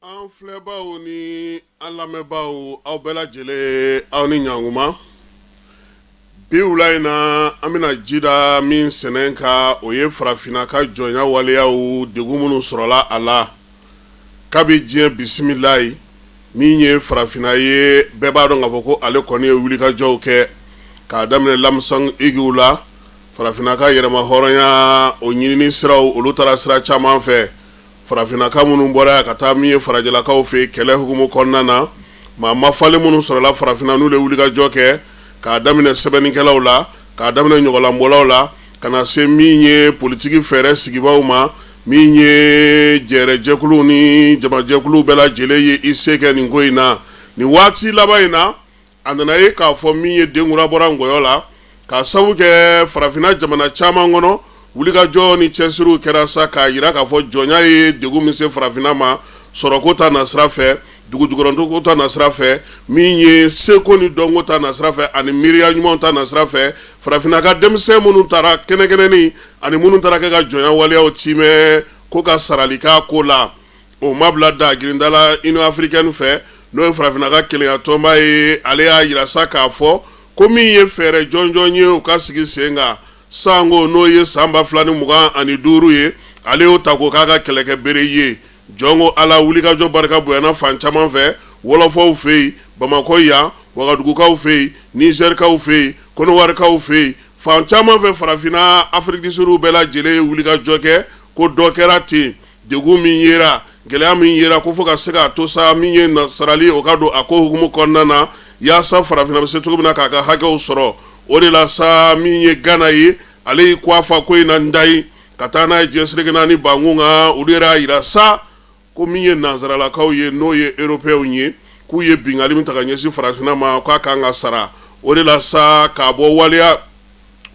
An filɛbaw ni an lamɛnbaw aw bɛɛ lajɛlen aw ni ɲankuma. Bi wula in na an bɛna jida min sɛnɛ ka o ye farafinna ka jɔnya waleyaw degun minnu sɔrɔla a la kabi diɲɛ bisimilayi min ye farafinna ye bɛɛ b'a dɔn k'a fɔ ko ale kɔni ye wulikajɔw kɛ k'a daminɛ lamisɔn igiw la farafinna ka yɛrɛma hɔrɔnya o ɲinini siraw olu taara sira caman fɛ. Farafinaka minnu bɔra ka taa min ye farajɛlakaw fɛ kɛlɛ hukumu kɔnɔna na maa mafalen minnu sɔrɔla farafinna n'u de wulikajɔ kɛ k'a daminɛ sɛbɛnnikɛlaw la k'a daminɛ ɲɔgɔnlanbɔlaw la ka na se min ye politiki fɛɛrɛ sigibaw ma min ye jɛrɛjɛkulu ni jamajɛkulu bɛɛ lajɛlen ye i se kɛ nin ko in na nin waati laban in na a nana ye k'a fɔ min ye denkura bɔra ngɔyɔ la k'a sabu kɛ farafinna jamana caman kɔnɔ wulikajɔ ni cɛsiriw kɛra sa k'a yira k'a fɔ jɔnya ye degun min se farafinna ma sɔrɔko ta nasira fɛ dugujukɔrɔntoko ta nasira fɛ min ye seko ni dɔnko ta nasira fɛ ani miiriya ɲumanw ta nasira fɛ farafinna ka denmisɛn minnu taara kɛnɛkɛnɛni ani minnu taara kɛ ka jɔnya waleyaw timɛ ko ka sarali k'a ko la o ma bila da girindala Union africaine fɛ n'o ye farafinna ka kelenya tɔnba ye ale y'a yira sa k'a fɔ ko min ye fɛɛrɛ jɔnjɔn ye u ka sigi sen kan sango n'o ye san 2025 ye ale y'o ta k'o k'a ka kɛlɛkɛ bere ye jɔnko ala wulikajɔ barika bonyana fan caman fɛ wɔlɔfɔw fɛ yen Bamako yan Wagadugukaw fɛ yen Nizɛrikaw fɛ yen Koniwarikaw fɛ yen fan caman fɛ farafinna Afiriki du Sud bɛɛ lajɛlen ye wulikajɔ kɛ ko dɔ kɛra ten degun min yera gɛlɛya min yera ko fo ka se k'a to sa min ye sarali o ka don a ko hukumu kɔnɔna na yaasa farafinna bɛ se cogo min na k'a ka hakɛw sɔrɔ o de la sa min ye Gana ye ale y'i kɔ a fa ko in na ndayi ka taa n'a ye diɲɛseleke ni bankun kan olu yɛrɛ y'a yira sa ko min ye nanzaralakaw ye n'o ye européenw ye k'u ye bingali min ta ka ɲɛsin farafinna ma k'a kan ka sara o de la sa k'a bɔ waleya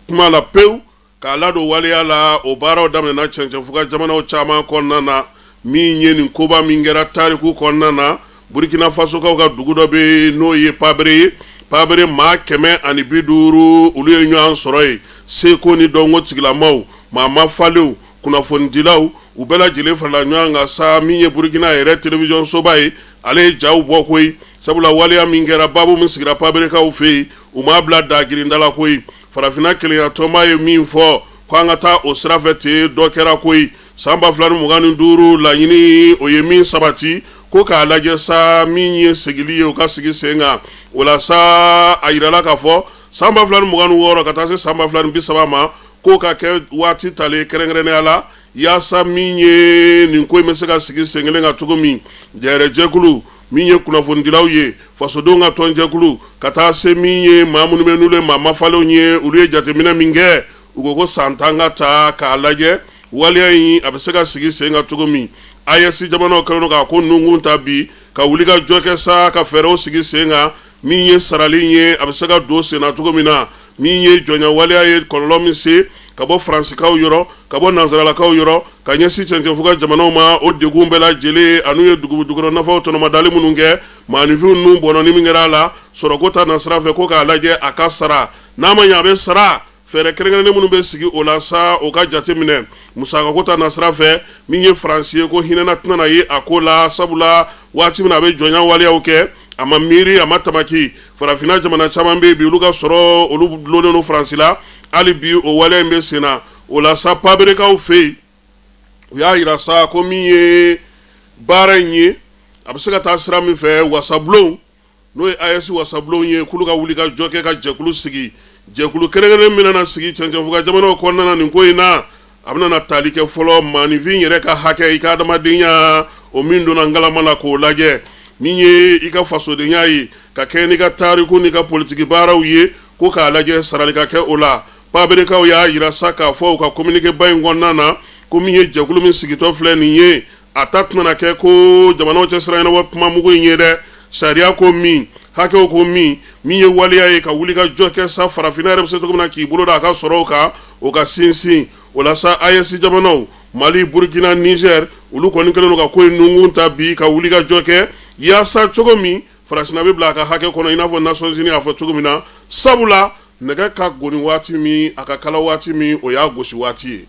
kuma la pewu k'a ladon waleya la o baaraw daminɛna cɛncɛnfuga jamanaw caman kɔnɔna na min ye nin koba min kɛra tariku kɔnɔna na Burkina Fasokaw ka dugu dɔ bɛ n'o ye Pabere ye Pabere maa 150 olu ye ɲɔgɔn sɔrɔ ye seko ni dɔnko tigilamaw maa mafalenw kunnafonidilaw u bɛɛ lajɛlen farala ɲɔgɔn kan sa min ye Burkina yɛrɛ télévision soba ye ale ye jaw bɔ koyi sabula waleya min kɛra babu min sigira Paberekaw fɛ yen u m'a bila da girindala koyi farafinna kelenya tɔnba ye min fɔ ko an ka taa o sira fɛ ten dɔ kɛra koyi san 2025 laɲini o ye min sabati ko k'a lajɛ sa min ye segili ye u ka sigi sen kan o la sa a yirala k'a fɔ san 2026 ka taa se san 2030 ma ko ka kɛ waati talen kɛrɛnkɛrɛnnenya la yaasa min ye nin ko in bɛ se ka sigi sen kelen kan cogo min jɛrɛjɛkulu min ye kunnafonidilaw ye fasodenw ka tɔnjɛkulu ka taa se min ye maa minnu bɛ n'olu ye maa mafalenw ye olu ye jateminɛ min kɛ u ko san 10 ka taa k'a lajɛ waleya in a bɛ se ka sigi sen kan cogo min AES jamanaw kɛlen don k'a ko nunkun ta bi ka wulikajɔ kɛ sa ka fɛɛrɛw sigi sen kan min ye sarali ye a bɛ se ka don sen na cogo min na min ye jɔnya waleya ye kɔlɔlɔ min se ka bɔ Faransikaw yɔrɔ ka bɔ nanzaralakaw yɔrɔ ka ɲɛsin cɛncɛnfuga jamanaw ma o degun bɛɛ lajɛlen anu ye dugukɔnɔ nafaw tɔnɔmadali minnu kɛ maanifinw ninnu bɔnɔni min kɛra a la sɔrɔko ta nasira fɛ ko k'a lajɛ a ka sara n'a ma ɲɛ a bɛ sara fɛɛrɛ kɛrɛnkɛrɛnnen minnu bɛ sigi o la sa o ka jateminɛ musakako ta nasira fɛ min ye Faransi ye ko hinɛna tɛna na ye a ko la sabula waati min a bɛ jɔnya waleyaw kɛ a ma miiri a ma tamaki farafinna jamana caman bɛ bi olu ka sɔrɔ olu dulonnen don Faransi la hali bi o waleya in bɛ sen na o la sa Paberekaw fɛ yen u y'a yira sa ko min ye baara in ye a bɛ se ka taa sira min fɛ wasabulon n'o ye AES wasabulon ye k'olu ka wulikajɔ kɛ ka jɛkulu sigi jɛkulu kɛrɛnkɛrɛnnen min na sigi cɛncɛnfuga jamanaw kɔnɔna na nin ko in na a bɛna na tali kɛ fɔlɔ maanifin yɛrɛ ka hakɛ i ka adamadenya o min donna ngalama la k'o lajɛ min ye i ka fasodenya ye ka kɛ n'i ka tariku n'i ka politiki baaraw ye ko k'a lajɛ sarali ka kɛ o la Paberekaw y'a yira sa k'a fɔ u ka communiqué ba in kɔnɔna na ko min ye jɛkulu min sigitɔ filɛ nin ye a ta tɛna kɛ ko jamanaw cɛ siran ɲɛnabɔ kuma mugu in ye dɛ sariya ko min hakɛw ko min ye waleya ye ka wulikajɔ kɛ sa farafinna yɛrɛ bɛ se cogo min na k'i bolo da a ka sɔrɔw kan o ka sinsin o la sa AES jamanaw Mali Burkina Niger olu kɔni kɛlen don ka ko in nunkun ta bi ka wulikajɔ kɛ yaasa cogo min Faransi bɛ bila a ka hakɛ kɔnɔ i n'a fɔ Nations Unies y'a fɔ cogo min na sabula nɛgɛ ka goni waati min a ka kala waati min o y'a gosi waati ye